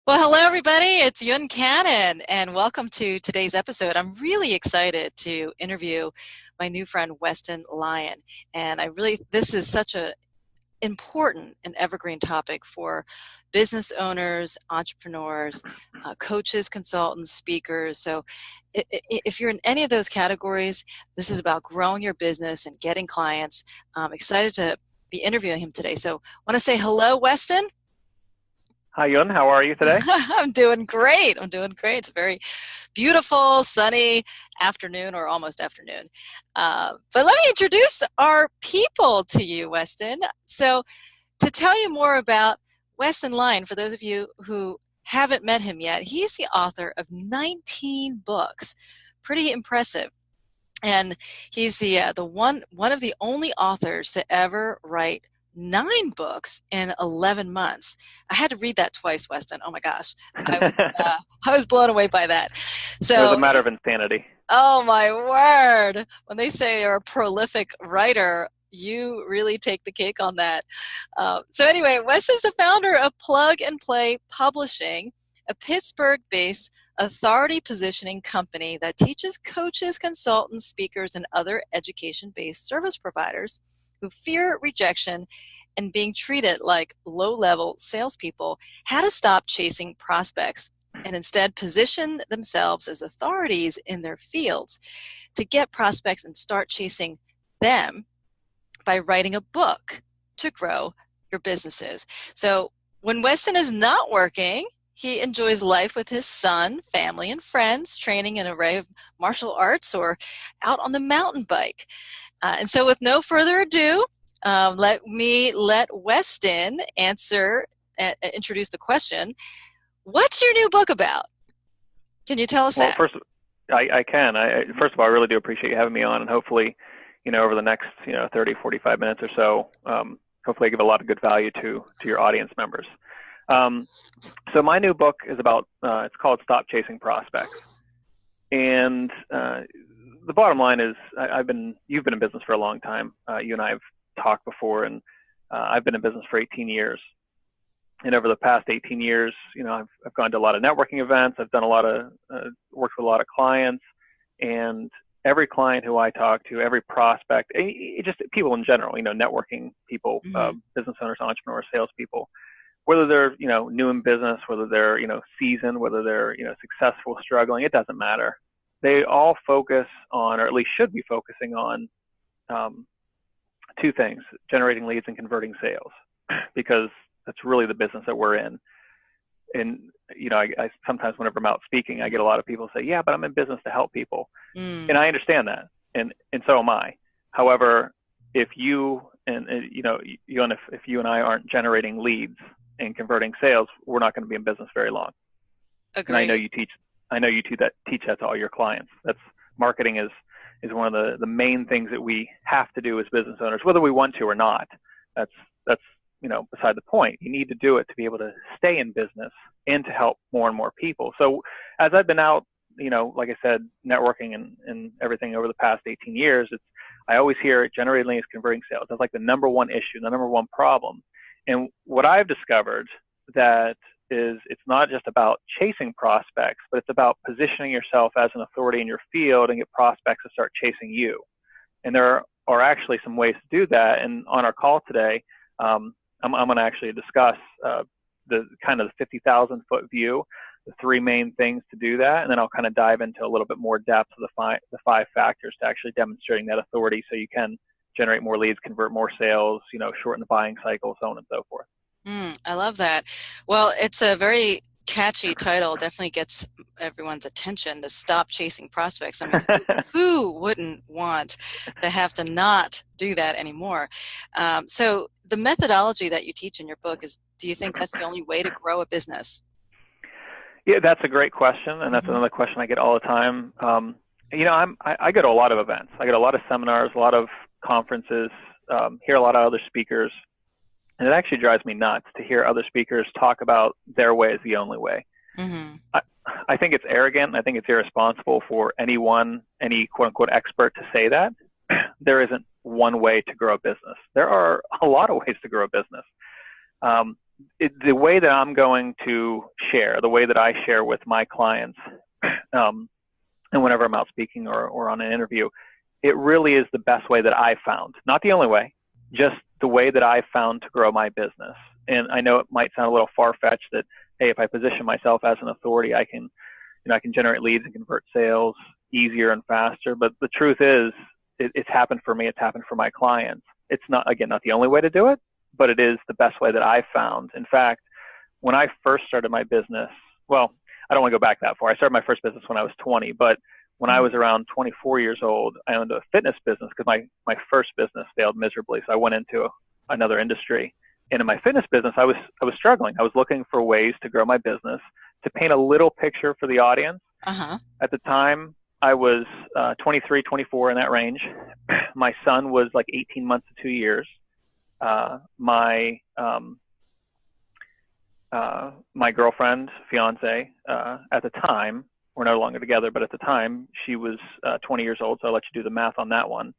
Well, hello, everybody. It's Yoon Cannon, and welcome to today's episode. I'm really excited to interview my new friend, Weston Lyon. And this is such an important and evergreen topic for business owners, entrepreneurs, coaches, consultants, speakers. So if you're in any of those categories, this is about growing your business and getting clients. I'm excited to be interviewing him today. So I want to say hello, Weston. Hi, Yoon. How are you today? I'm doing great. It's a very beautiful, sunny afternoon or almost afternoon. But let me introduce our people to you, Weston. So to tell you more about Weston Lyon, for those of you who haven't met him yet, he's the author of 19 books. Pretty impressive. And he's the one of the only authors to ever write 9 books in 11 months. I had to read that twice, Weston. Oh my gosh. I was blown away by that. It was a matter of insanity. Oh my word. When they say you're a prolific writer, you really take the cake on that. So anyway, Wes is the founder of Plug and Play Publishing, a Pittsburgh-based authority positioning company that teaches coaches, consultants, speakers, and other education-based service providers who fear rejection and being treated like low-level salespeople how to stop chasing prospects and instead position themselves as authorities in their fields to get prospects and start chasing them by writing a book to grow your businesses. So when Weston is not working, he enjoys life with his son, family, and friends, training an array of martial arts or out on the mountain bike. And so with no further ado, let Weston introduce the question. What's your new book about? Can you tell us that? First, I can. First of all, I really do appreciate you having me on, and hopefully, over the next, 30, 45 minutes or so, hopefully I give a lot of good value to your audience members. So my new book is about, it's called Stop Chasing Prospects. And the bottom line is you've been in business for a long time. You and I have talked before, and I've been in business for 18 years. And over the past 18 years, I've gone to a lot of networking events. I've done a lot of, worked with a lot of clients, and every client who I talk to, every prospect, just people in general, networking people, business owners, entrepreneurs, salespeople, whether they're, new in business, whether they're, seasoned, whether they're, successful, struggling, it doesn't matter. They all focus on, or at least should be focusing on, 2 things: generating leads and converting sales, because that's really the business that we're in. And, I sometimes whenever I'm out speaking, I get a lot of people say, yeah, but I'm in business to help people. And I understand that. And so am I. However, if you and, if you and I aren't generating leads and converting sales, we're not going to be in business very long. Agreed. And I know you teach that to all your clients. That's marketing is one of the main things that we have to do as business owners, whether we want to or not. That's beside the point. You need to do it to be able to stay in business and to help more and more people. So as I've been out, like I said, networking and everything over the past 18 years, I always hear generating leads, converting sales. That's like the number one issue, the number one problem. And what I've discovered that is, it's not just about chasing prospects, but it's about positioning yourself as an authority in your field and get prospects to start chasing you. And there are actually some ways to do that. And on our call today, I'm going to actually discuss the kind of the 50,000 foot view, the 3 main things to do that, and then I'll kind of dive into a little bit more depth of the 5 factors to actually demonstrating that authority, so you can generate more leads, convert more sales, shorten the buying cycle, so on and so forth. I love that. Well, it's a very catchy title. Definitely gets everyone's attention to stop chasing prospects. I mean, who wouldn't want to have to not do that anymore? So the methodology that you teach in your book do you think that's the only way to grow a business? Yeah, that's a great question. And that's another question I get all the time. I go to a lot of events. I go to a lot of seminars, a lot of conferences, hear a lot of other speakers. And it actually drives me nuts to hear other speakers talk about their way is the only way. I think it's arrogant. I think it's irresponsible for any quote unquote expert to say that. There isn't one way to grow a business. There are a lot of ways to grow a business. the way that I'm going to share, the way that I share with my clients, and whenever I'm out speaking or on an interview, it really is the best way that I found. Not the only way, just the way that I found to grow my business. And I know it might sound a little far-fetched that, hey, if I position myself as an authority, I can generate leads and convert sales easier and faster. But the truth is, it's happened for me. It's happened for my clients. It's not the only way to do it, but it is the best way that I found. In fact, when I first started my business, well, I don't want to go back that far. I started my first business when I was 20, but when I was around 24 years old, I owned a fitness business because my first business failed miserably. So I went into another industry. And in my fitness business, I was struggling. I was looking for ways to grow my business. To paint a little picture for the audience, at the time, I was 23, 24 in that range. My son was like 18 months to 2 years. My girlfriend, fiance, at the time, we're no longer together, but at the time she was 20 years old. So I'll let you do the math on that one.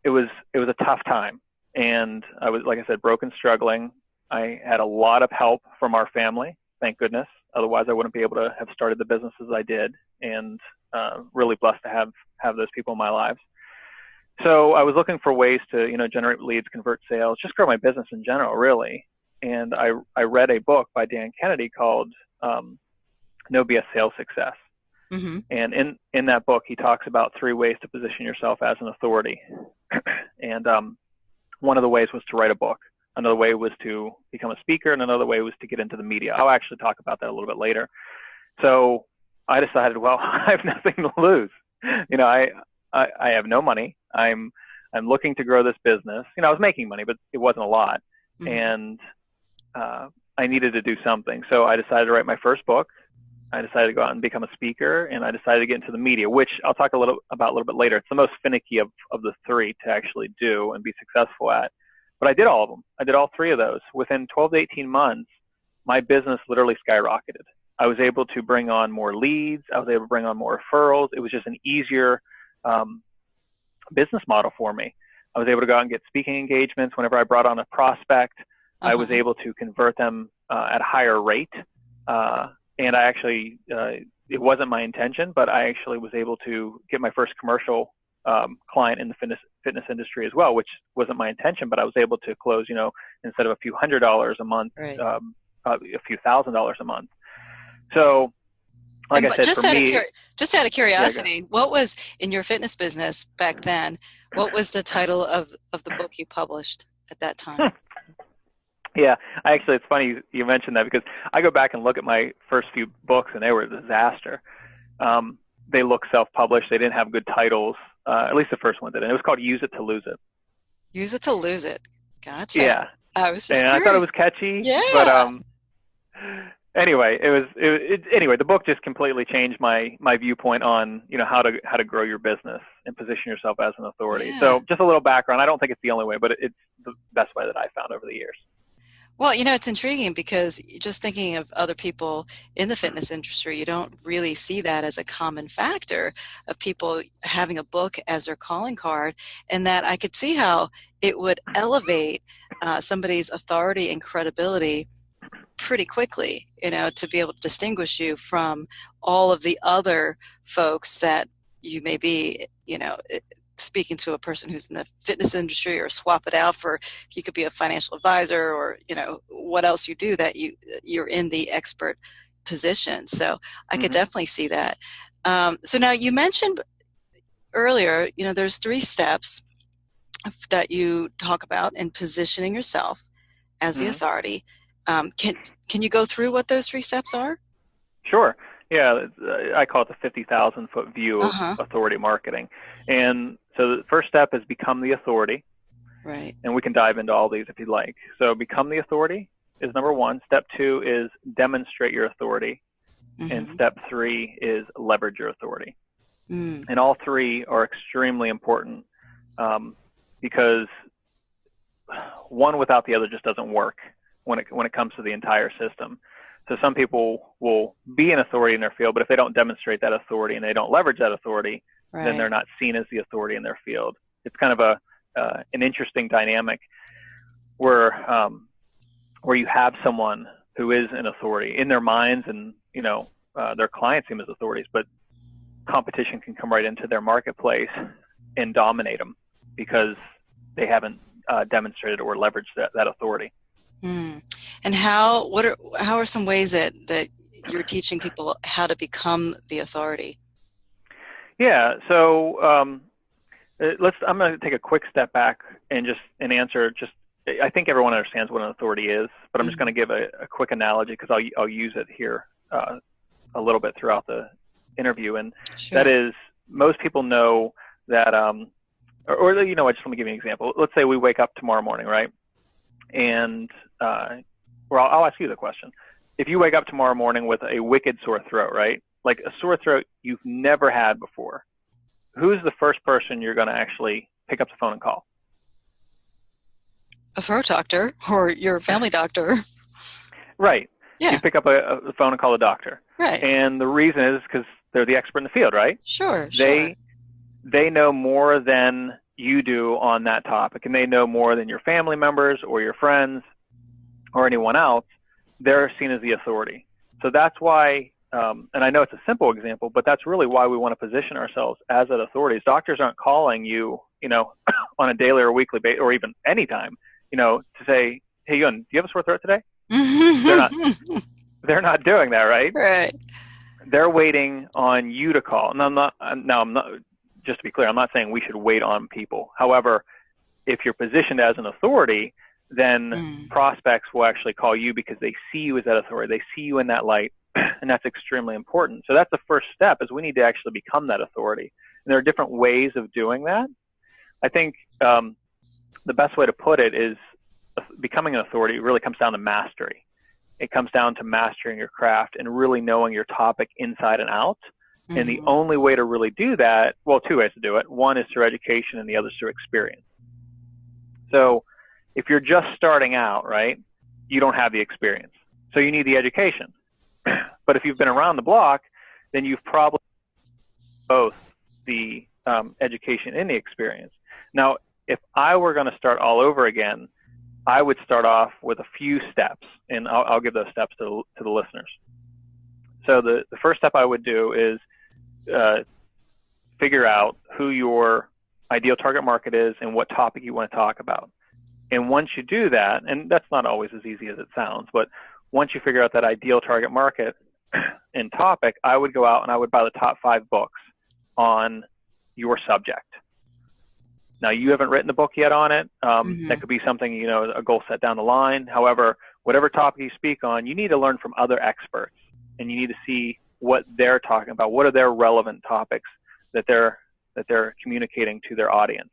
It was a tough time. And I was, like I said, broke and struggling. I had a lot of help from our family, thank goodness. Otherwise, I wouldn't be able to have started the businesses I did, and really blessed to have those people in my lives. So I was looking for ways to, generate leads, convert sales, just grow my business in general, really. And I read a book by Dan Kennedy called No BS Sales Success. Mm-hmm. And in that book, he talks about 3 ways to position yourself as an authority. And one of the ways was to write a book. Another way was to become a speaker, and another way was to get into the media. I'll actually talk about that a little bit later. So I decided, well, I have nothing to lose. I have no money. I'm looking to grow this business. I was making money, but it wasn't a lot. Mm-hmm. And I needed to do something. So I decided to write my first book. I decided to go out and become a speaker, and I decided to get into the media, which I'll talk a little bit later. It's the most finicky of the 3 to actually do and be successful at. But I did all of them. I did all 3 of those. Within 12 to 18 months, my business literally skyrocketed. I was able to bring on more leads. I was able to bring on more referrals. It was just an easier business model for me. I was able to go out and get speaking engagements. Whenever I brought on a prospect, I was able to convert them at a higher rate. And I actually, it wasn't my intention, but I actually was able to get my first commercial client in the fitness industry as well, which wasn't my intention, but I was able to close, instead of a few $100s a month, right, a few $1,000s a month. So, like I said, just out of curiosity, what was in your fitness business back then? What was the title of the book you published at that time? Yeah, it's funny you mentioned that, because I go back and look at my first few books, and they were a disaster. They look self-published. They didn't have good titles. At least the first one did. And it was called Use It to Lose It. Use It to Lose It. Gotcha. Yeah. I was just curious. I thought it was catchy. Yeah. But anyway, anyway, the book just completely changed my viewpoint on, how to grow your business and position yourself as an authority. Yeah. So just a little background. I don't think it's the only way, but it's the best way that I found over the years. Well, it's intriguing, because just thinking of other people in the fitness industry, you don't really see that as a common factor of people having a book as their calling card, and that I could see how it would elevate somebody's authority and credibility pretty quickly, to be able to distinguish you from all of the other folks that you may be, speaking to a person who's in the fitness industry, or swap it out for, you could be a financial advisor, or what else you do, that you're in the expert position. So I could definitely see that. So now, you mentioned earlier, there's 3 steps that you talk about in positioning yourself as the authority. Can you go through what those 3 steps are? Sure. Yeah, I call it the 50,000-foot view of authority marketing. And so the first step is become the authority. Right. And we can dive into all these if you'd like. So become the authority is number 1. Step 2 is demonstrate your authority. And step 3 is leverage your authority. And all 3 are extremely important, because one without the other just doesn't work when it comes to the entire system. So some people will be an authority in their field, but if they don't demonstrate that authority and they don't leverage that authority, then they're not seen as the authority in their field. It's kind of an interesting dynamic where where you have someone who is an authority in their minds, and their clients seem as authorities, but competition can come right into their marketplace and dominate them because they haven't demonstrated or leveraged that authority. And how are some ways that you're teaching people how to become the authority? Yeah, so I'm going to take a quick step back and answer. I think everyone understands what an authority is, but I'm just going to give a quick analogy because I'll use it here a little bit throughout the interview. And Sure. That is, most people know that, or just let me give you an example. Let's say we wake up tomorrow morning, right? And I'll ask you the question. If you wake up tomorrow morning with a wicked sore throat, right? Like a sore throat you've never had before, who's the first person you're going to actually pick up the phone and call? A throat doctor or your family doctor. Right. Yeah. You pick up the phone and call the doctor. Right. And the reason is because they're the expert in the field, right? Sure. They know more than you do on that topic, and they know more than your family members or your friends or anyone else. They're seen as the authority. So that's why, and I know it's a simple example, but that's really why we want to position ourselves as an authority. Doctors aren't calling you, on a daily or weekly basis, or even anytime, to say, "Hey, Yoon, do you have a sore throat today?" They're not doing that, right? Right. They're waiting on you to call. And I'm not, just to be clear, I'm not saying we should wait on people. However, if you're positioned as an authority, then prospects will actually call you because they see you as that authority. They see you in that light, and that's extremely important. So that's the first step, is we need to actually become that authority. And there are different ways of doing that. I think the best way to put it is becoming an authority really comes down to mastery. It comes down to mastering your craft and really knowing your topic inside and out. Mm-hmm. And the only way to really do that, well, two ways to do it. One is through education and the other is through experience. So if you're just starting out, right, you don't have the experience. So you need the education. But if you've been around the block, then you've probably both the education and the experience. Now, if I were going to start all over again, I would start off with a few steps, and I'll give those steps to the listeners. So the first step I would do is figure out who your ideal target market is and what topic you want to talk about. And once you do that, and that's not always as easy as it sounds, but once you figure out that ideal target market and topic, I would go out and I would buy the top 5 books on your subject. Now, you haven't written a book yet on it. That could be something, a goal set down the line. However, whatever topic you speak on, you need to learn from other experts, and you need to see what they're talking about. What are their relevant topics that they're communicating to their audience?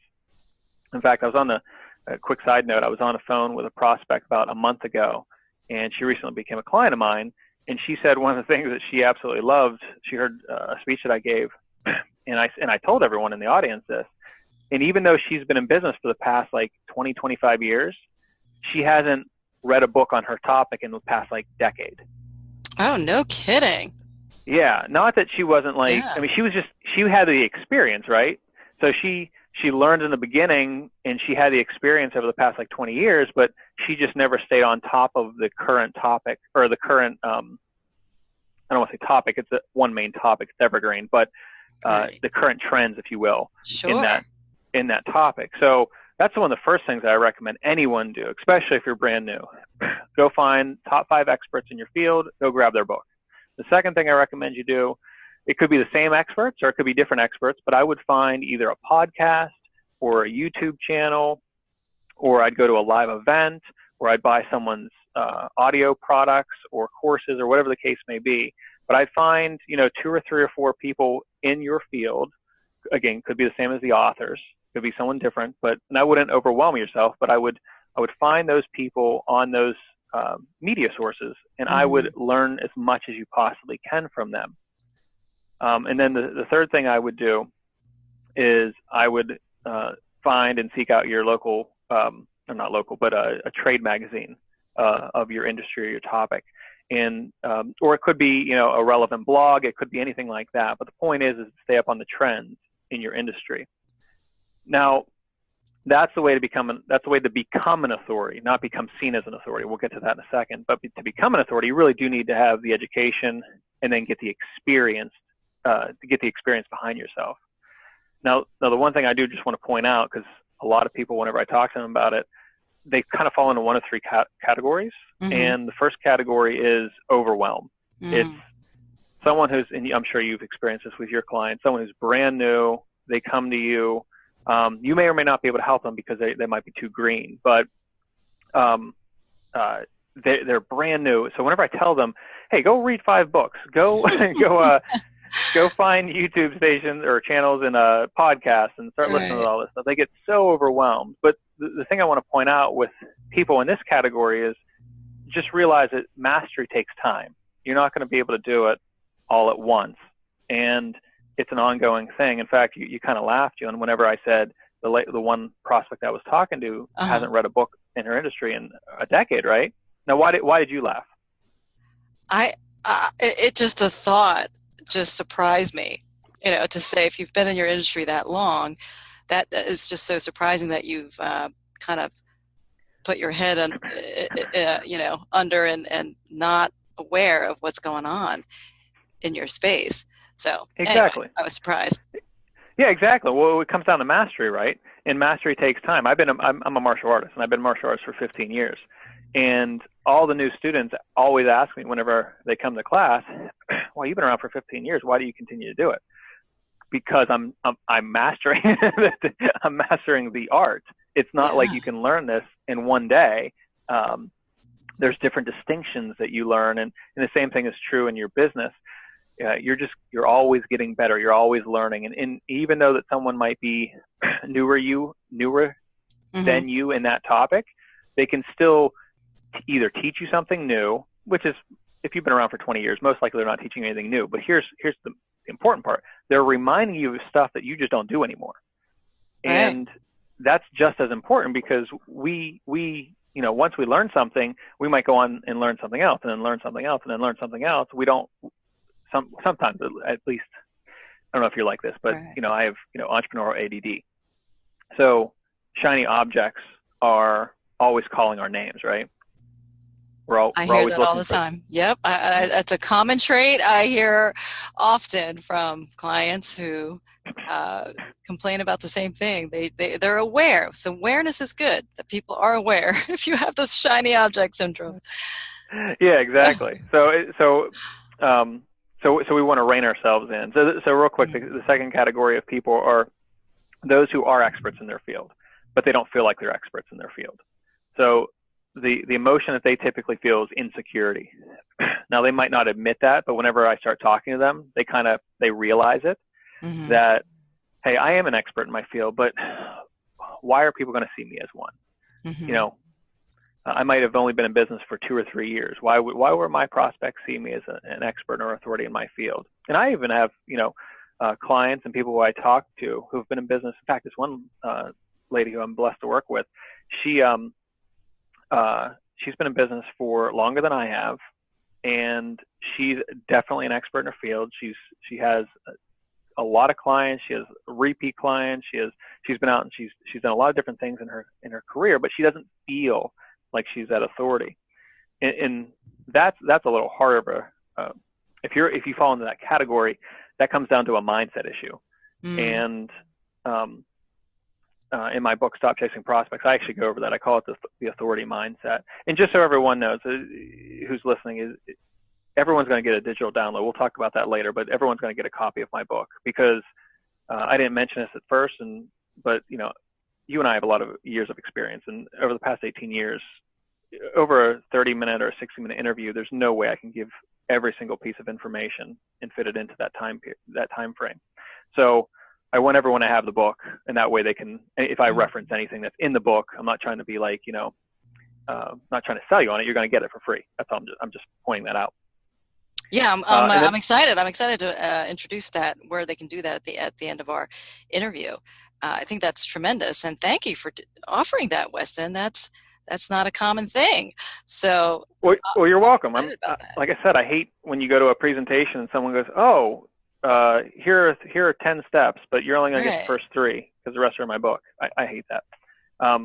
In fact, a quick side note, I was on a phone with a prospect about a month ago, and she recently became a client of mine, and she said one of the things that she absolutely loved, she heard a speech that I gave, and I told everyone in the audience this. And even though she's been in business for the past 20, 25 years, she hasn't read a book on her topic in the past decade. Oh, no kidding. Yeah. Not that she wasn't she had the experience, right? So she learned in the beginning and she had the experience over the past 20 years, but she just never stayed on top of the current topic or the current, I don't want to say topic. It's one main topic. It's evergreen, but the current trends, if you will, in that topic. So that's one of the first things that I recommend anyone do, especially if you're brand new. Go find top 5 experts in your field, go grab their book. The second thing I recommend you do, it could be the same experts or it could be different experts, but I would find either a podcast or a YouTube channel, or I'd go to a live event, or I'd buy someone's audio products or courses or whatever the case may be. But I'd find, 2 or 3 or 4 people in your field. Again, could be the same as the authors. Could be someone different, and I wouldn't overwhelm yourself, but I would find those people on those media sources, and I would learn as much as you possibly can from them. And then the third thing I would do is I would find and seek out your local, or not local, but a trade magazine of your industry or your topic. And or it could be, a relevant blog. It could be anything like that. But the point is to stay up on the trends in your industry. Now, that's the way to become an authority, not become seen as an authority. We'll get to that in a second. But to become an authority, you really do need to have the education and then get the experience behind yourself. Now, the one thing I do just want to point out, because a lot of people, whenever I talk to them about it, they kind of fall into one of three categories. Mm-hmm. And the first category is overwhelm. It's someone who's, and I'm sure you've experienced this with your clients, someone who's brand new, they come to you. You may or may not be able to help them because they might be too green, but they're brand new. So whenever I tell them, hey, go read 5 books, go find YouTube stations or channels and podcasts and start listening to all this stuff, they get so overwhelmed. But the thing I want to point out with people in this category is just realize that mastery takes time. You're not going to be able to do it all at once. And it's an ongoing thing. In fact, you kind of laughed, Yoon, whenever I said the one prospect I was talking to hasn't read a book in her industry in a decade, right? Now, why did you laugh? It just, the thought just surprised me, to say if you've been in your industry that long, that is just so surprising that you've kind of put your head under and not aware of what's going on in your space. So exactly, anyway, I was surprised. Yeah, exactly. Well, it comes down to mastery, right? And mastery takes time. I'm a martial artist, and I've been a martial artist for 15 years. And all the new students always ask me whenever they come to class, well, you've been around for 15 years. Why do you continue to do it? Because I'm mastering I'm mastering the art. It's not like you can learn this in one day. There's different distinctions that you learn, and the same thing is true in your business. You're always getting better. You're always learning, and even though that someone might be newer than you in that topic, they can still either teach you something new, which is, if you've been around for 20 years, most likely they're not teaching you anything new. But here's the important part: they're reminding you of stuff that you just don't do anymore, and that's just as important, because we once we learn something, we might go on and learn something else, and then learn something else, and then learn something else. We don't. Sometimes, at least, I don't know if you're like this, but I have entrepreneurial ADD. So shiny objects are always calling our names, right? I hear that all the time. Yep, that's a common trait I hear often from clients who complain about the same thing. They're aware. So awareness is good. That people are aware. If you have this shiny object syndrome. Yeah, exactly. So we want to rein ourselves in. So real quick, the second category of people are those who are experts in their field, but they don't feel like they're experts in their field. So the emotion that they typically feel is insecurity. Now, they might not admit that, but whenever I start talking to them, they realize it, that, hey, I am an expert in my field, but why are people going to see me as one? I might have only been in business for 2 or 3 years. Why were my prospects see me as an expert or authority in my field? And I even have, clients and people who I talk to who've been in business. In fact, this one lady who I'm blessed to work with, she's been in business for longer than I have, and she's definitely an expert in her field. She has a lot of clients. She has repeat clients. She's been out and she's done a lot of different things in her career, but she doesn't feel like she's that authority, and that's a little harder. If you fall into that category, that comes down to a mindset issue. And in my book, Stop Chasing Prospects, I actually go over that. I call it the authority mindset. And just so everyone knows who's listening, everyone's going to get a digital download. We'll talk about that later, but everyone's going to get a copy of my book, because I didn't mention this at first, but you and I have a lot of years of experience, and over the past 18 years, over a 30-minute or a 60-minute interview, there's no way I can give every single piece of information and fit it into that time frame. So I want everyone to have the book, and that way they can, if I reference anything that's in the book, I'm not trying to be like, not trying to sell you on it. You're going to get it for free. That's all. I'm just pointing that out. Yeah, I'm excited. I'm excited to introduce that, where they can do that at the end of our interview. I think that's tremendous, and thank you for offering that, Weston. That's not a common thing. So, well, you're welcome. Like I said, I hate when you go to a presentation and someone goes, "Oh, here are 10 steps, but you're only going to get the first 3 because the rest are in my book." I hate that. I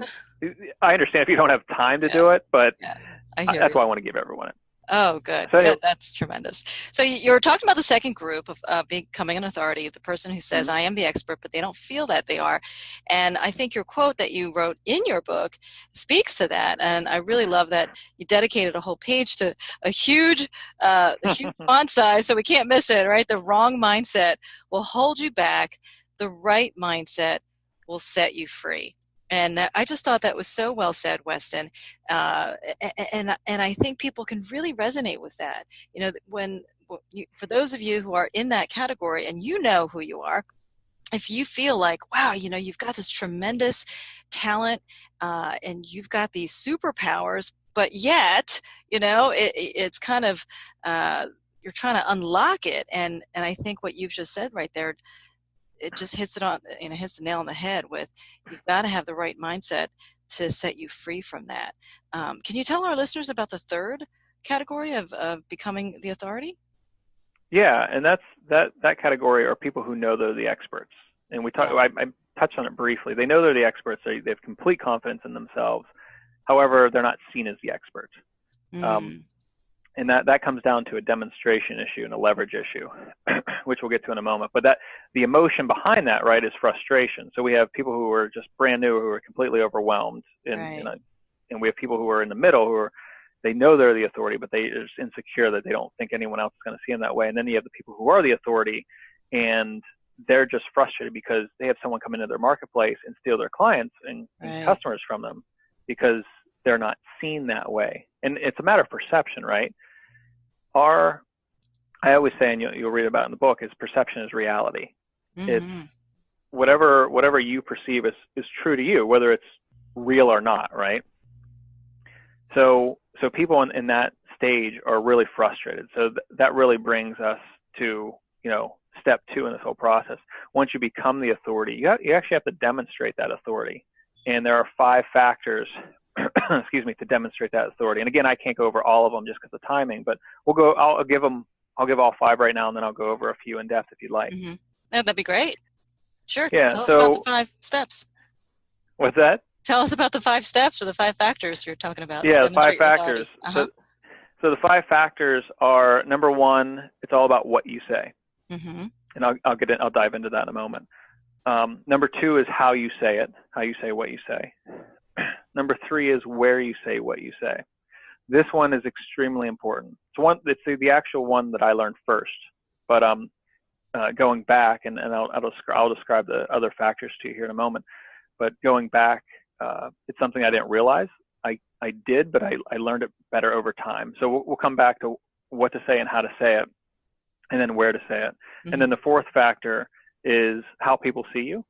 understand if you don't have time to Yeah, do it, but yeah, I hear that's you. why I want to give everyone it. Oh, good, So anyway, good. That's tremendous. So you're talking about the second group of becoming an authority, the person who says, mhm. I am the expert, but they don't feel that they are. And I think your quote that you wrote in your book speaks to that. And I really love that you dedicated a whole page to a huge font size, so we can't miss it, right? The wrong mindset will hold you back. The right mindset will set you free. And I just thought that was so well said, Weston. And I think people can really resonate with that. You know, for those of you who are in that category and you know who you are, if you feel like, wow, you know, you've got this tremendous talent and you've got these superpowers, but yet, you know, it's kind of you're trying to unlock it. And I think what you've just said right there, it just hits it on, you know, hits the nail on the head with you've got to have the right mindset to set you free from that. Can you tell our listeners about the third category of becoming the authority? Yeah, and that category are people who know they're the experts. And Yeah. I touched on it briefly. They know they're the experts. They have complete confidence in themselves. However, they're not seen as the expert. Um, Mm, and that comes down to a demonstration issue and a leverage issue, which we'll get to in a moment. But that the emotion behind that, right, is frustration. So we have people who are just brand new, who are completely overwhelmed, right. and we have people who are in the middle who are they know they're the authority, but they're just insecure that they don't think anyone else is going to see them that way. And then you have the people who are the authority, and they're just frustrated because they have someone come into their marketplace and steal their clients and Right. customers from them because they're not seen that way. And it's a matter of perception, right? I always say, and you'll read about it in the book, is perception is reality. It's Mm-hmm. whatever you perceive is true to you, whether it's real or not, right? So people in that stage are really frustrated. So that really brings us to, step two in this whole process. Once you become the authority, you actually have to demonstrate that authority. And there are 5 factors, excuse me, to demonstrate that authority. And again, I can't go over all of them just because of timing, but I'll give all 5 right now, and then I'll go over a few in depth if you'd like. Mm-hmm. Yeah, that'd be great. Sure. Yeah. Tell us about the So 5 steps. what's that? Tell us about the 5 steps or the 5 factors you're talking about to Yeah, the 5 demonstrate your factors. authority. Uh-huh. So the 5 factors are, number 1, it's all about what you say. Mm-hmm. And I'll dive into that in a moment. Number 2 is how you say what you say. Number 3 is where you say what you say. This one is extremely important. It's the actual one that I learned first, but going back, and I'll describe the other factors to you here in a moment. But going back, it's something I didn't realize. I did, but I learned it better over time. So we'll come back to what to say and how to say it, and then where to say it. Mm-hmm. And then the 4th factor is how people see you.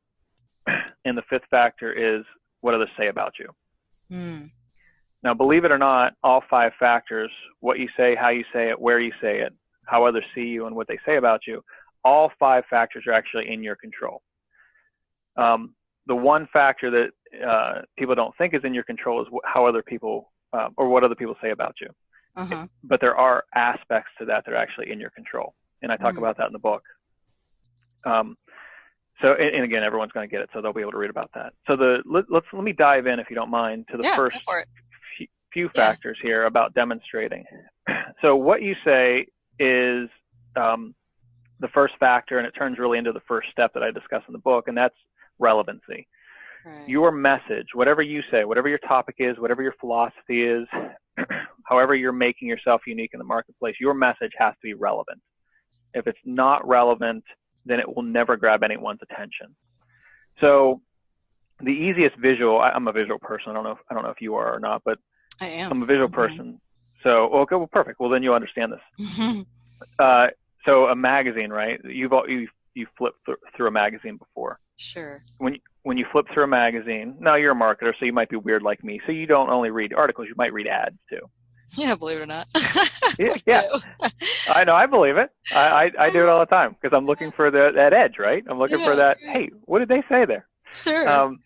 And the 5th factor is what others say about you. Mm. Now, believe it or not, all 5 factors, what you say, how you say it, where you say it, how others see you, and what they say about you, all 5 factors are actually in your control. The one factor that people don't think is in your control is how other people or what other people say about you. Uh-huh. But there are aspects to that are actually in your control, and I talk about that in the book. So, and again, everyone's going to get it, so they'll be able to read about that. So let me dive in, if you don't mind, to the first few factors here about demonstrating. So what you say is the first factor, and it turns really into the first step that I discuss in the book, and that's relevancy. Right. Your message, whatever you say, whatever your topic is, whatever your philosophy is, however you're making yourself unique in the marketplace, your message has to be relevant. If it's not relevant, then it will never grab anyone's attention. So the easiest visual, I'm a visual person. I don't know if you are or not, but I am. I'm a visual person. So, okay, well, perfect. Well, then you'll understand this. So a magazine, right? You've flipped through a magazine before. Sure. When you flip through a magazine, now you're a marketer, so you might be weird like me. So you don't only read articles, you might read ads too. Yeah, believe it or not. Yeah. I know, I believe it. I do it all the time because I'm looking for that edge, right? I'm looking for that, hey, what did they say there? Sure.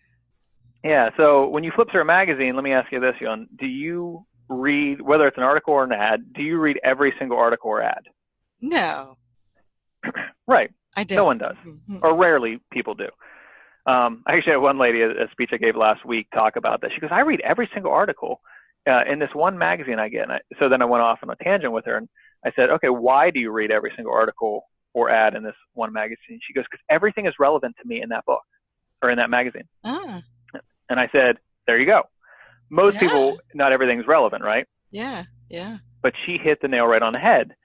Yeah, so when you flip through a magazine, let me ask you this, Yoon. Do you read, whether it's an article or an ad, do you read every single article or ad? No. Right. I don't. No one does. Or rarely people do. I actually had one lady, a speech I gave last week, talk about that. She goes, I read every single article in this one magazine I get. So then I went off on a tangent with her, and I said, okay, why do you read every single article or ad in this one magazine? She goes, because everything is relevant to me in that book or in that magazine. Ah. And I said, there you go. Most Yeah. people, not everything's relevant, right? Yeah. Yeah. But she hit the nail right on the head.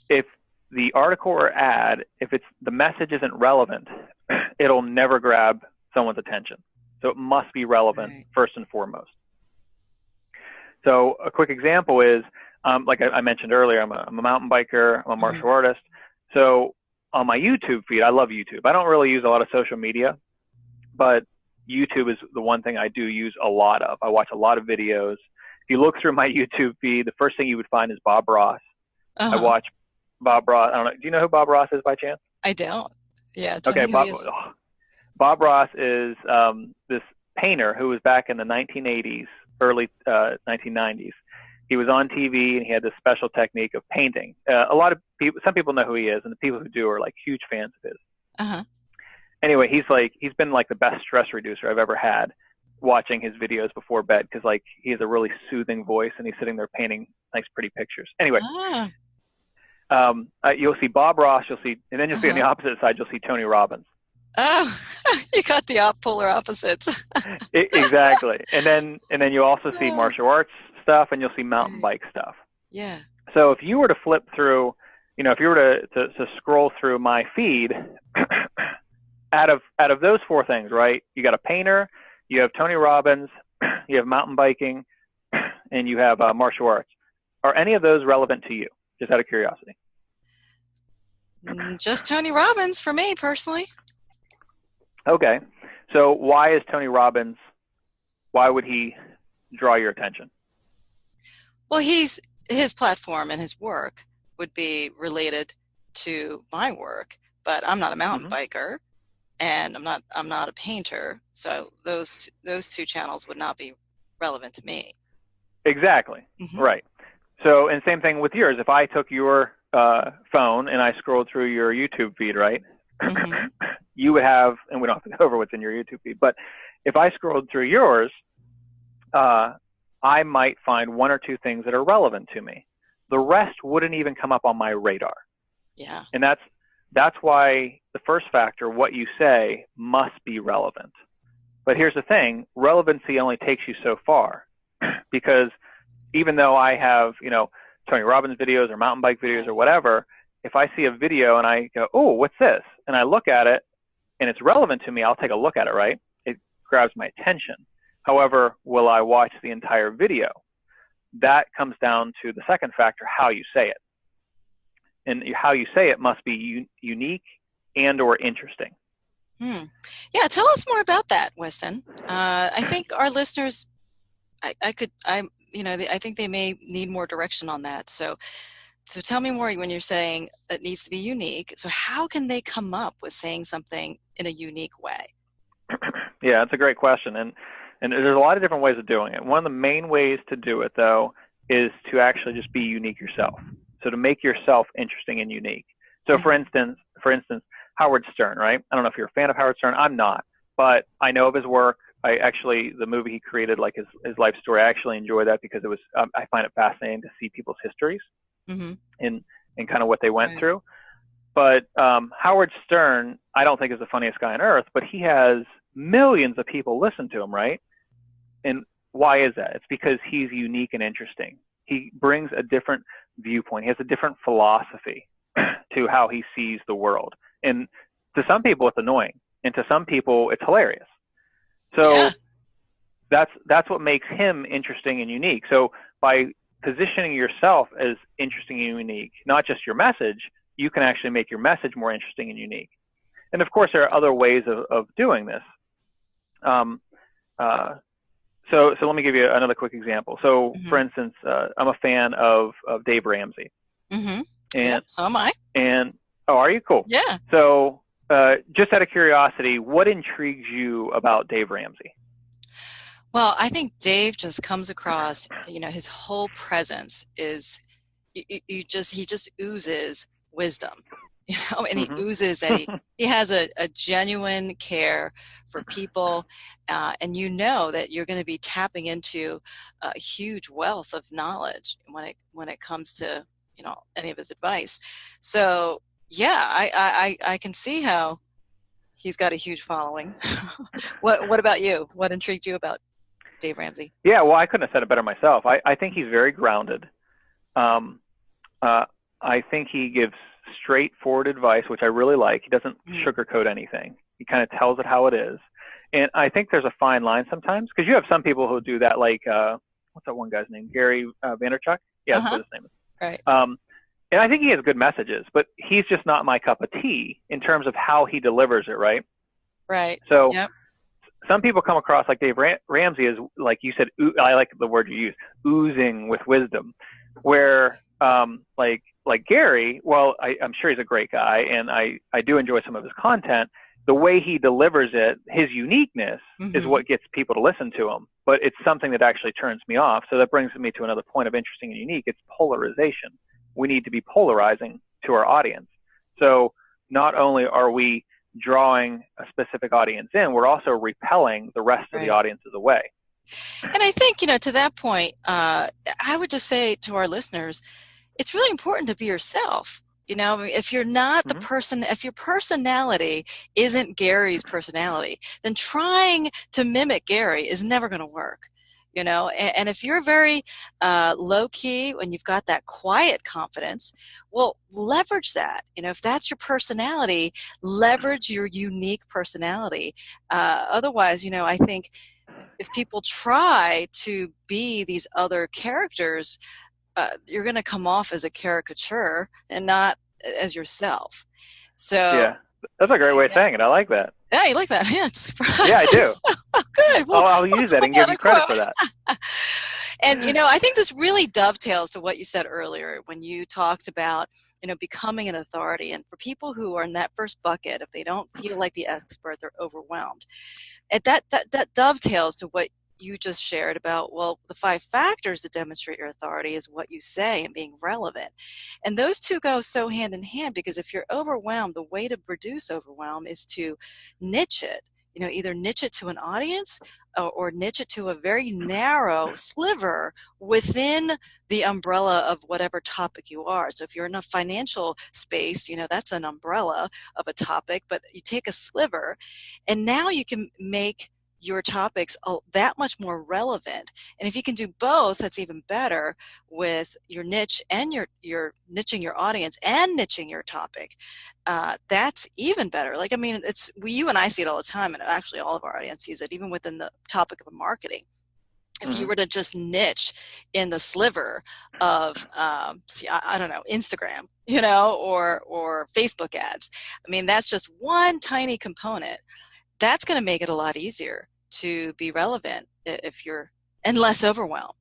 If the article or ad, if the message isn't relevant, it'll never grab someone's attention. So it must be relevant first and foremost. So a quick example is, like I mentioned earlier, I'm a mountain biker, I'm a martial artist. So on my YouTube feed, I love YouTube. I don't really use a lot of social media, but YouTube is the one thing I do use a lot of. I watch a lot of videos. If you look through my YouTube feed, the first thing you would find is Bob Ross. I watch Bob Ross. I don't know. Do you know who Bob Ross is by chance? I don't. Yeah. Okay. Bob Ross is this painter who was back in the 1980s, early 1990s. He was on TV and he had this special technique of painting. A lot of people, some people know who he is, and the people who do are like huge fans of his. Anyway, he's been like the best stress reducer I've ever had watching his videos before bed, because like he has a really soothing voice and he's sitting there painting nice, pretty pictures. Anyway, you'll see Bob Ross, and then you'll see on the opposite side, you'll see Tony Robbins. Oh, you got the polar opposites. Exactly. And then you also see martial arts stuff, and you'll see mountain bike stuff. Yeah. So if you were to flip through, if you were to scroll through my feed, out of those four things, right? You got a painter, you have Tony Robbins, you have mountain biking, and you have martial arts. Are any of those relevant to you? Just out of curiosity. Just Tony Robbins for me personally. Okay. So why is Tony Robbins, why would he draw your attention? Well, his platform and his work would be related to my work, but I'm not a mountain biker and I'm not a painter. So those two channels would not be relevant to me. Exactly. Right. So, and same thing with yours. If I took your phone and I scrolled through your YouTube feed, right? You would have, and we don't have to go over what's in your YouTube feed, but if I scrolled through yours, I might find one or two things that are relevant to me. The rest wouldn't even come up on my radar. Yeah. And that's why the first factor, what you say, must be relevant. But here's the thing, relevancy only takes you so far, because even though I have, Tony Robbins videos or mountain bike videos or whatever, if I see a video and I go, oh, what's this? And I look at it and it's relevant to me, I'll take a look at it, right? It grabs my attention. However, will I watch the entire video? That comes down to the second factor, how you say it. And how you say it must be unique and or interesting. Yeah, tell us more about that, Weston. I think our listeners, I think they may need more direction on that. So tell me more when you're saying it needs to be unique. So how can they come up with saying something in a unique way? Yeah, that's a great question. And there's a lot of different ways of doing it. One of the main ways to do it, though, is to actually just be unique yourself. So to make yourself interesting and unique. So for instance, Howard Stern, right? I don't know if you're a fan of Howard Stern. I'm not, but I know of his work. The movie he created, like his life story, I actually enjoy that because I find it fascinating to see people's histories and kind of what they went through. But Howard Stern, I don't think is the funniest guy on earth, but he has millions of people listen to him, right? And why is that? It's because he's unique and interesting. He brings a different viewpoint. He has a different philosophy to how he sees the world. And to some people, it's annoying. And to some people, it's hilarious. So that's what makes him interesting and unique. So by positioning yourself as interesting and unique, not just your message, you can actually make your message more interesting and unique. And of course, there are other ways of doing this. So let me give you another quick example. So for instance, I'm a fan of Dave Ramsey. And so am I. And oh, are you? Cool. Yeah. So just out of curiosity, what intrigues you about Dave Ramsey? Well, I think Dave just comes across, his whole presence is, he just oozes wisdom. And he Mm-hmm. oozes that he has a genuine care for people, and that you're going to be tapping into a huge wealth of knowledge when it comes to any of his advice. So yeah, I can see how he's got a huge following. What about you? What intrigued you about Dave Ramsey? Yeah, well, I couldn't have said it better myself. I think he's very grounded. Um, I think he gives straightforward advice, which I really like. He doesn't sugarcoat anything. He kind of tells it how it is. And I think there's a fine line sometimes, because you have some people who do that, like, what's that one guy's name? Gary Vaynerchuk? Yeah, that's what his name is. Right. And I think he has good messages, but he's just not my cup of tea in terms of how he delivers it, right? Right. So Yep. some people come across like Dave Ramsey is, like you said, I like the word you use, oozing with wisdom, where like Gary, well, I'm sure he's a great guy, and I do enjoy some of his content. The way he delivers it, his uniqueness is what gets people to listen to him, but it's something that actually turns me off. So that brings me to another point of interesting and unique. It's polarization. We need to be polarizing to our audience. So not only are we drawing a specific audience in, we're also repelling the rest of the audiences away. And I think, to that point, I would just say to our listeners, it's really important to be yourself. If you're not the person, if your personality isn't Gary's personality, then trying to mimic Gary is never going to work. And if you're very low key and you've got that quiet confidence, well, leverage that. If that's your personality, leverage your unique personality. Otherwise, I think if people try to be these other characters, you're going to come off as a caricature and not as yourself. So yeah, that's a great way of saying it. I like that. Yeah, you like that? Yeah, yeah, I do. Oh, good. Well, I'll use that and give you credit for that. And I think this really dovetails to what you said earlier when you talked about becoming an authority. And for people who are in that first bucket, if they don't feel like the expert, they're overwhelmed. And that dovetails to what you just shared about, well, the 5 factors that demonstrate your authority is what you say and being relevant. And those two go so hand in hand, because if you're overwhelmed, the way to reduce overwhelm is to niche it. Either niche it to an audience or niche it to a very narrow sliver within the umbrella of whatever topic you are. So if you're in a financial space, that's an umbrella of a topic, but you take a sliver and now you can make your topics that much more relevant. And if you can do both, that's even better, with your niche and your niching your audience and niching your topic. That's even better. You and I see it all the time, and actually all of our audience sees it, even within the topic of marketing. If you were to just niche in the sliver of, I don't know, Instagram, or Facebook ads, that's just one tiny component. That's going to make it a lot easier to be relevant and less overwhelmed.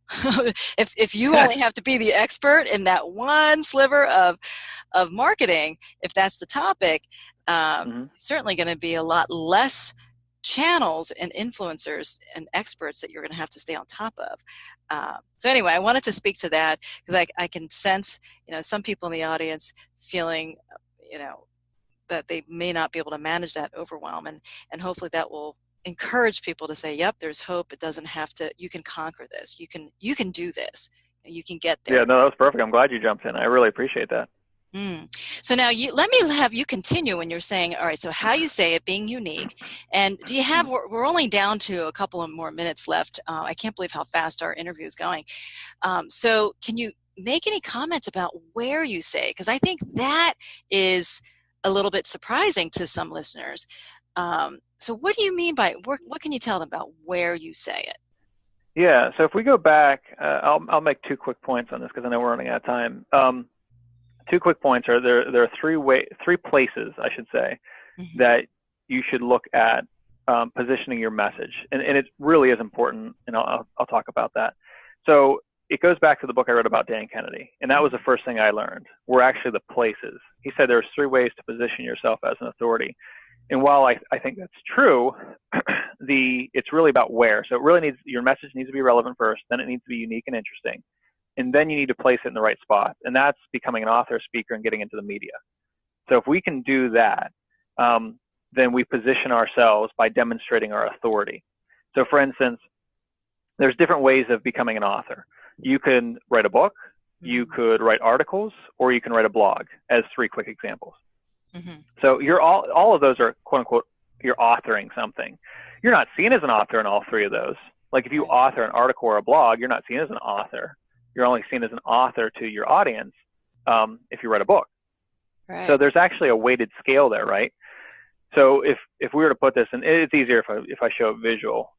if you only have to be the expert in that one sliver of marketing, if that's the topic, certainly going to be a lot less channels and influencers and experts that you're going to have to stay on top of. So anyway, I wanted to speak to that because I can sense, some people in the audience feeling, that they may not be able to manage that overwhelm, and hopefully that will encourage people to say, yep, there's hope. It doesn't have to, you can conquer this. You can do this. You can get there. Yeah, no, that was perfect. I'm glad you jumped in. I really appreciate that. So now let me have you continue when you're saying, all right, so how you say it, being unique. And do you have, we're only down to a couple of more minutes left. I can't believe how fast our interview is going. So can you make any comments about where you say? Because I think that is a little bit surprising to some listeners. So what do you mean by, what can you tell them about where you say it? Yeah, so if we go back, I'll make 2 quick points on this because I know we're running out of time. 2 quick points are there are 3 places, I should say, that you should look at positioning your message. And it really is important, and I'll talk about that. So it goes back to the book I read about Dan Kennedy, and that was the first thing I learned, were actually the places. He said there's 3 ways to position yourself as an authority. And while I think that's true, it's really about where. So it really your message needs to be relevant first, then it needs to be unique and interesting. And then you need to place it in the right spot. And that's becoming an author, speaker, and getting into the media. So if we can do that, then we position ourselves by demonstrating our authority. So for instance, there's different ways of becoming an author. You can write a book, you could write articles, or you can write a blog, as 3 quick examples. So you're all of those are, quote unquote, you're authoring something. You're not seen as an author in all 3 of those. Like if you author an article or a blog, you're not seen as an author. You're only seen as an author to your audience if you write a book. Right. So there's actually a weighted scale there, right? So if we were to put this, and it's easier if I show it visual,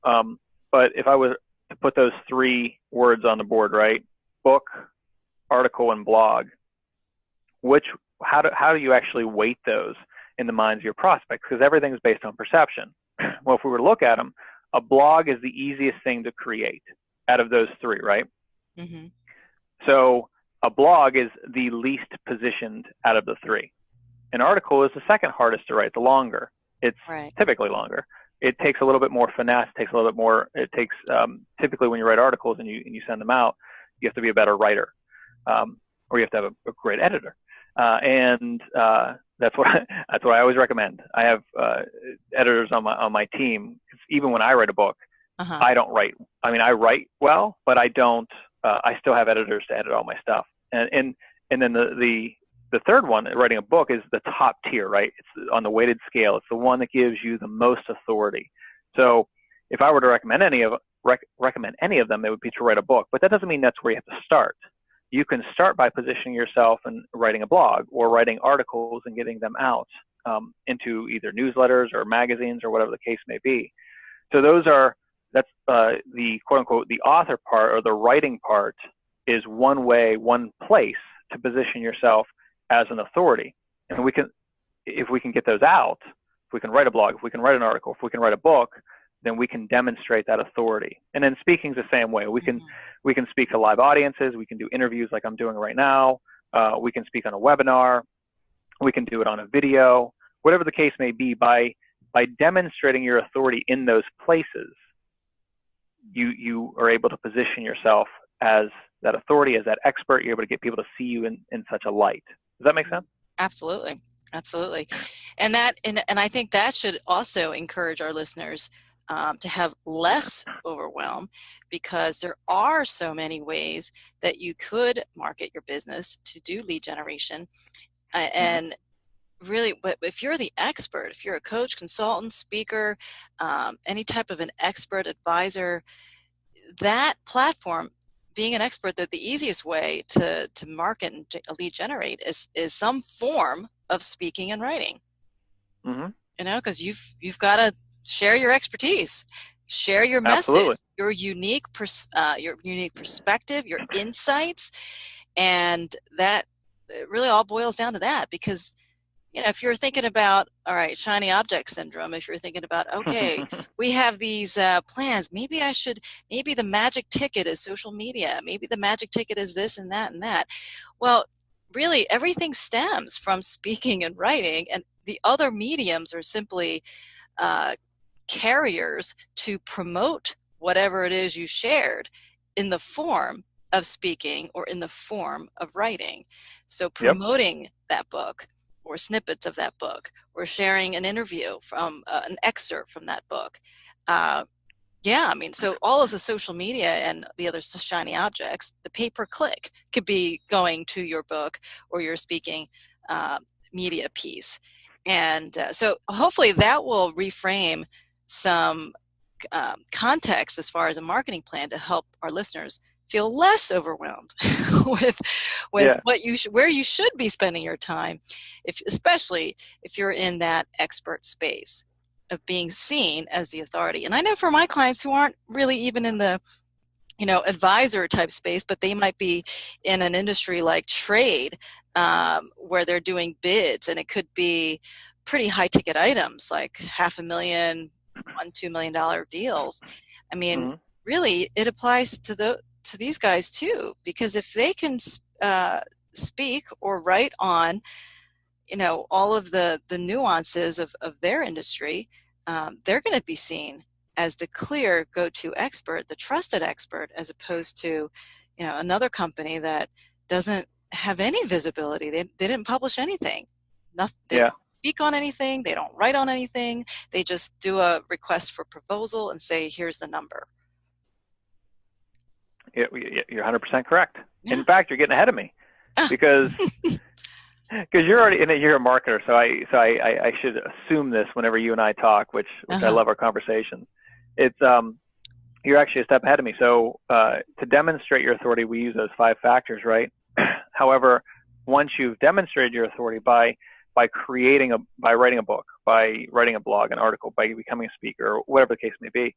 but if I was to put those 3 words on the board, right? Book, article, and blog, how do you actually weight those in the minds of your prospects? Because everything's based on perception. Well, if we were to look at them, a blog is the easiest thing to create out of those 3, right? So a blog is the least positioned out of the 3. An article is the second hardest to write, the longer. It's typically longer. It takes a little bit more finesse, typically when you write articles and you send them out, you have to be a better writer, or you have to have a great editor. That's what I always recommend. I have editors on my team. Even when I write a book, I don't write. I mean, I write well, but I don't. I still have editors to edit all my stuff. And then the third one, writing a book, is the top tier, right? It's on the weighted scale. It's the one that gives you the most authority. So if I were to recommend any of them, it would be to write a book. But that doesn't mean that's where you have to start. You can start by positioning yourself and writing a blog or writing articles and getting them out into either newsletters or magazines or whatever the case may be. So that's the quote unquote, the author part or the writing part is one place to position yourself as an authority. And if we can get those out, if we can write a blog, if we can write an article, if we can write a book, then we can demonstrate that authority. And then speaking's the same way. We can speak to live audiences. We can do interviews like I'm doing right now. We can speak on a webinar. We can do it on a video, whatever the case may be. By demonstrating your authority in those places, you are able to position yourself as that authority, as that expert. You're able to get people to see you in such a light. Does that make sense? Absolutely. And I think that should also encourage our listeners to have less overwhelm, because there are so many ways that you could market your business to do lead generation. And really, but if you're the expert, if you're a coach, consultant, speaker, any type of an expert advisor, that platform, being an expert, that the easiest way to market and lead generate is some form of speaking and writing. Because you've got to share your expertise, share your message, Absolutely. your unique perspective, your insights, and that it really all boils down to that. Because if you're thinking about, all right, shiny object syndrome, if you're thinking about, okay, we have these plans, maybe the magic ticket is social media, maybe the magic ticket is this and that and that. Well, really, everything stems from speaking and writing, and the other mediums are simply carriers to promote whatever it is you shared in the form of speaking or in the form of writing. So promoting that book, or snippets of that book, or sharing an interview from an excerpt from that book. So all of the social media and the other shiny objects, the pay-per-click could be going to your book or your speaking media piece. And so hopefully that will reframe some context as far as a marketing plan to help our listeners feel less overwhelmed with where you should be spending your time, especially if you're in that expert space of being seen as the authority. And I know for my clients who aren't really even in the advisor type space, but they might be in an industry like trade, where they're doing bids, and it could be pretty high ticket items like $500,000, $1-2 million deals. I mean, really, it applies to these guys too, because if they can speak or write on, all of the nuances of their industry, they're going to be seen as the clear go-to expert, the trusted expert, as opposed to, another company that doesn't have any visibility. They didn't publish anything. They don't speak on anything. They don't write on anything. They just do a request for proposal and say, here's the number. You're 100% correct. Yeah. In fact, you're getting ahead of me because you're a marketer. So I should assume this whenever you and I talk, which I love our conversations. It's you're actually a step ahead of me. So to demonstrate your authority, we use those 5 factors, right? However, once you've demonstrated your authority by writing a book, by writing a blog, an article, by becoming a speaker, or whatever the case may be,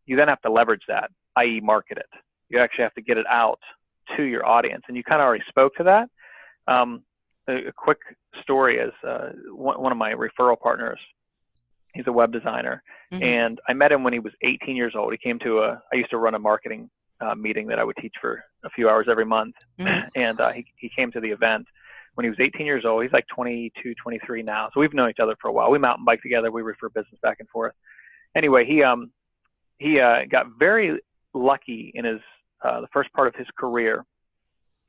you then have to leverage that, i.e. market it. You actually have to get it out to your audience. And you kind of already spoke to that. A quick story is one of my referral partners, he's a web designer, and I met him when he was 18 years old. He came to I used to run a marketing meeting that I would teach for a few hours every month. And he came to the event when he was 18 years old. He's like 22, 23 now. So we've known each other for a while. We mountain bike together. We refer business back and forth. Anyway, he got very lucky in the first part of his career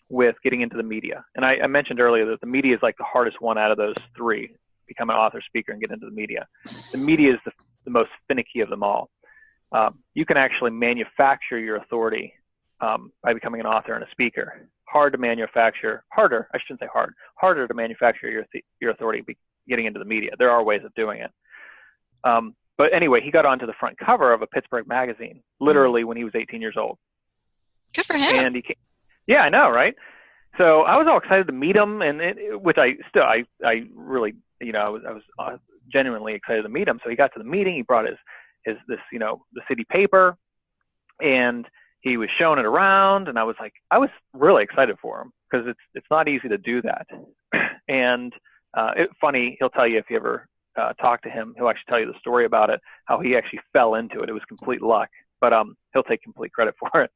with getting into the media. And I mentioned earlier that the media is like the hardest one out of those 3, become an author, speaker, and get into the media. The media is the most finicky of them all. You can actually manufacture your authority by becoming an author and a speaker. Harder to manufacture your authority getting into the media. There are ways of doing it. But anyway, he got onto the front cover of a Pittsburgh magazine, literally when he was 18 years old. Good for him. And yeah, I know, right? So I was all excited to meet him, and which I really, I was genuinely excited to meet him. So he got to the meeting. He brought the city paper, and he was showing it around, and I was really excited for him because it's not easy to do that. And it's funny, he'll tell you if you ever talk to him, he'll actually tell you the story about it, how he actually fell into it. It was complete luck, but he'll take complete credit for it.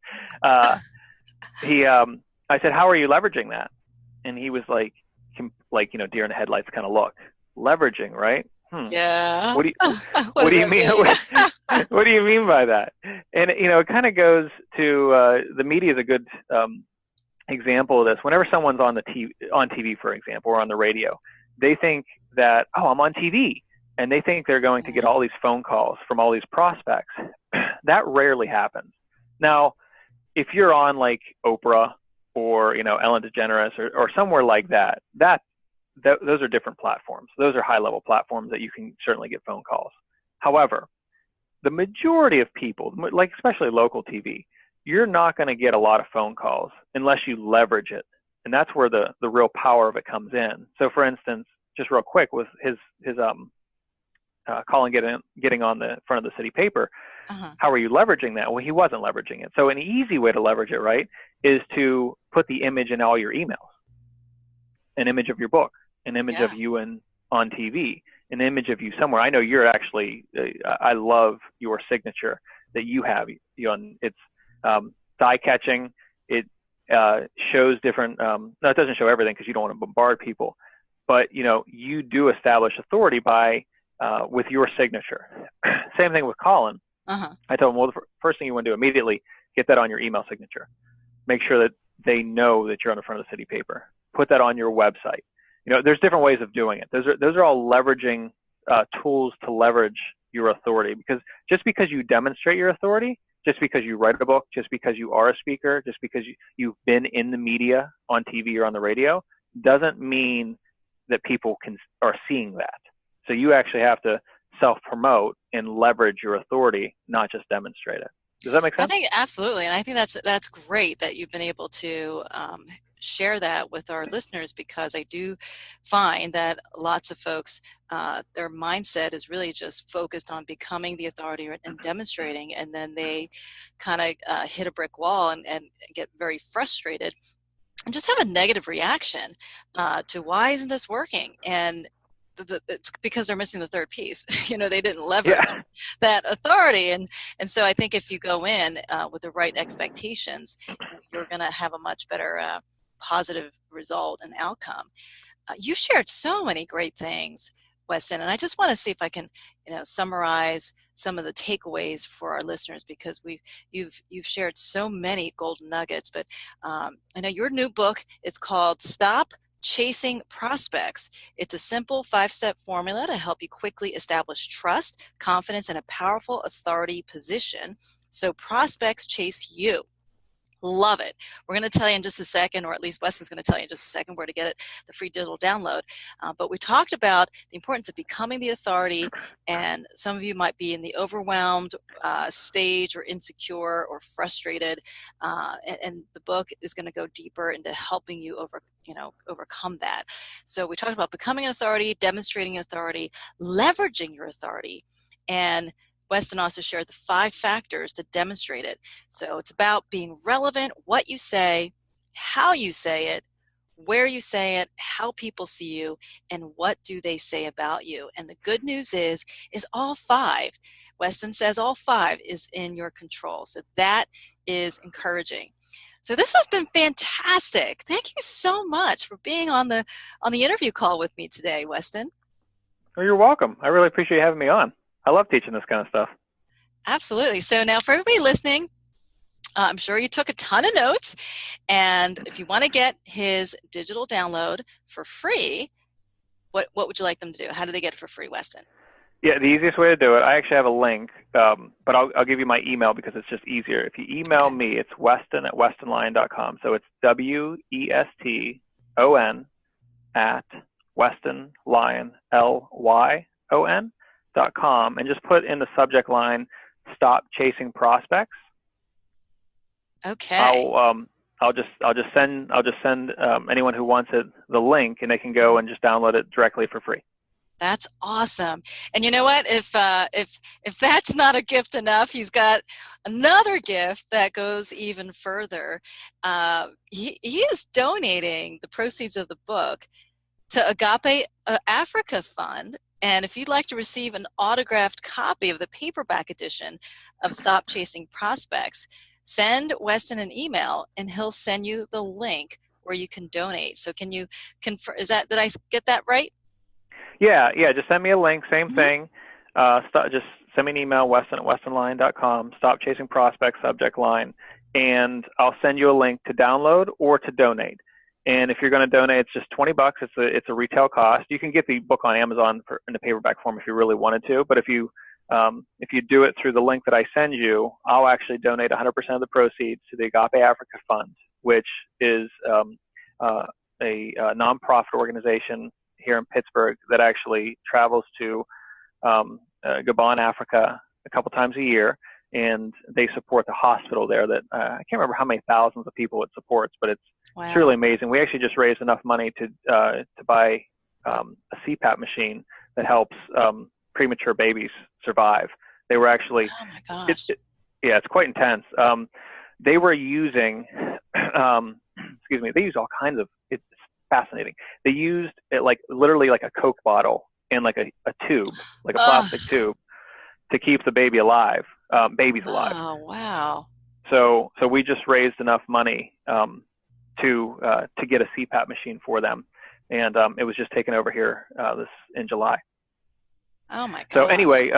I said, how are you leveraging that? And he was like, deer in the headlights kind of look. Leveraging, right? Yeah. What do you mean? What do you mean by that? And it kind of goes to the media is a good example of this. Whenever someone's on TV, for example, or on the radio, they think that, I'm on TV, and they think they're going to get all these phone calls from all these prospects. That rarely happens. Now, if you're on like Oprah or Ellen DeGeneres or somewhere like that, those are different platforms. Those are high-level platforms that you can certainly get phone calls. However, the majority of people, like especially local TV, you're not going to get a lot of phone calls unless you leverage it, and that's where the real power of it comes in. So, for instance, just real quick, with his calling, getting on the front of the city paper. How are you leveraging that? Well, he wasn't leveraging it. So an easy way to leverage it, right, is to put the image in all your emails, an image of your book, an image of you on TV, an image of you somewhere. I know you're actually, I love your signature that you have. It's eye-catching. It shows different, no, it doesn't show everything because you don't want to bombard people, but you do establish authority with your signature. Same thing with Colin. I told him, well, the first thing you want to do immediately, get that on your email signature. Make sure that they know that you're on the front of the city paper. Put that on your website. There's different ways of doing it. Those are all leveraging tools to leverage your authority, because just because you demonstrate your authority, just because you write a book, just because you are a speaker, just because you've been in the media on TV or on the radio, doesn't mean that people are seeing that. So you actually have to self-promote and leverage your authority, not just demonstrate it. Does that make sense? I think absolutely, and I think that's great that you've been able to share that with our listeners, because I do find that lots of folks, their mindset is really just focused on becoming the authority and demonstrating, and then they kind of hit a brick wall and get very frustrated and just have a negative reaction to why isn't this working? And it's because they're missing the third piece. They didn't leverage that authority. And so I think if you go in with the right expectations, you're going to have a much better positive result and outcome. You've shared so many great things, Weston, and I just want to see if I can, summarize some of the takeaways for our listeners, because you've shared so many golden nuggets. But I know your new book, it's called Stop, chasing prospects. It's a simple 5-step formula to help you quickly establish trust, confidence, and a powerful authority position so prospects chase you. Love it. We're going to tell you in just a second, or at least Weston's going to tell you in just a second where to get it, the free digital download. But we talked about the importance of becoming the authority, and some of you might be in the overwhelmed stage, or insecure or frustrated, and the book is going to go deeper into helping you overcome that. So we talked about becoming an authority, demonstrating authority, leveraging your authority, and Weston also shared the 5 factors to demonstrate it. So it's about being relevant, what you say, how you say it, where you say it, how people see you, and what do they say about you. And the good news is all 5. Weston says all 5 is in your control. So that is encouraging. So this has been fantastic. Thank you so much for being on the interview call with me today, Weston. Oh, you're welcome. I really appreciate you having me on. I love teaching this kind of stuff. Absolutely. So now for everybody listening, I'm sure you took a ton of notes. And if you want to get his digital download for free, what would you like them to do? How do they get it for free, Weston? Yeah, the easiest way to do it, I actually have a link, but I'll give you my email because it's just easier. If you email me, it's Weston at westonlyon.com. So it's WESTON at Weston Lyon, LYON.com, and just put in the subject line, "Stop Chasing Prospects." Okay. I'll just send anyone who wants it the link, and they can go and just download it directly for free. That's awesome. And you know what? If that's not a gift enough, he's got another gift that goes even further. He is donating the proceeds of the book to Agape Africa Fund. And if you'd like to receive an autographed copy of the paperback edition of Stop Chasing Prospects, send Weston an email and he'll send you the link where you can donate. So can you confirm, did I get that right? Yeah, just send me a link, same thing. Just send me an email, Weston at westonlyon.com, Stop Chasing Prospects, subject line, and I'll send you a link to download or to donate. And if you're going to donate, it's just $20. It's a retail cost. You can get the book on Amazon in the paperback form if you really wanted to. But if you do it through the link that I send you, I'll actually donate 100% of the proceeds to the Agape Africa Fund, which is a nonprofit organization here in Pittsburgh that actually travels to Gabon, Africa, a couple times a year, and they support the hospital there. That I can't remember how many thousands of people it supports, but it's really amazing. We actually just raised enough money to buy a CPAP machine that helps premature babies survive. They were actually, oh my gosh, it's quite intense. They were using, they use all kinds of. It's fascinating. They used it literally like a Coke bottle and like a tube, like a plastic tube, to keep the baby alive, babies alive. Oh wow! So we just raised enough money to get a CPAP machine for them, and it was just taken over here in July. Oh my gosh. So anyway,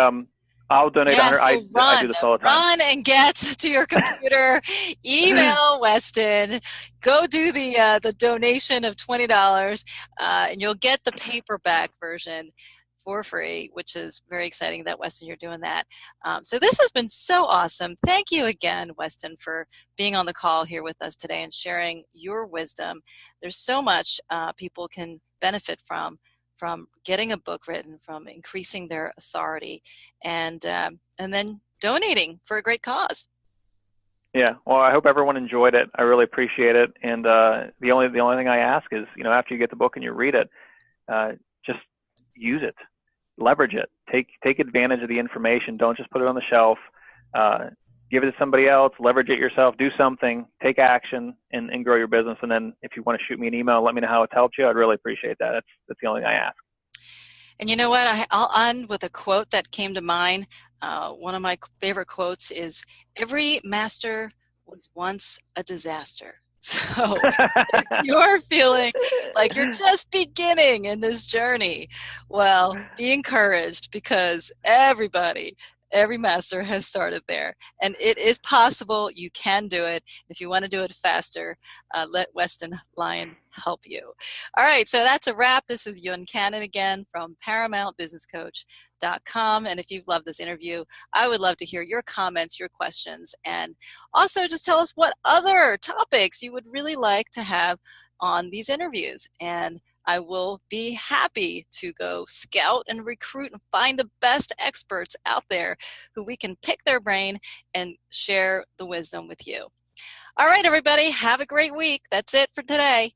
I'll donate. So I do this all the time. Run and get to your computer. Email Weston. Go do the donation of $20, and you'll get the paperback version for free, which is very exciting that, Weston, you're doing that. So this has been so awesome. Thank you again, Weston, for being on the call here with us today and sharing your wisdom. There's so much people can benefit from getting a book written, from increasing their authority, and then donating for a great cause. Yeah, well, I hope everyone enjoyed it. I really appreciate it. And the only thing I ask is, after you get the book and you read it, just use it, leverage it, take advantage of the information. Don't just put it on the shelf. Give it to somebody else, leverage it yourself, do something, take action, and grow your business. And then if you want to shoot me an email, let me know how it's helped you. I'd really appreciate that. That's the only thing I ask. And you know what? I'll end with a quote that came to mind. One of my favorite quotes is, "Every master was once a disaster." So if you're feeling like you're just beginning in this journey, well, be encouraged, because everybody Every master has started there, and it is possible. You can do it. If you want to do it faster, let Weston Lyon help you. All right, so that's a wrap. This is Yoon Cannon again from ParamountBusinessCoach.com. And if you've loved this interview, I would love to hear your comments, your questions, and also just tell us what other topics you would really like to have on these interviews. And I will be happy to go scout and recruit and find the best experts out there who we can pick their brain and share the wisdom with you. All right, everybody, have a great week. That's it for today.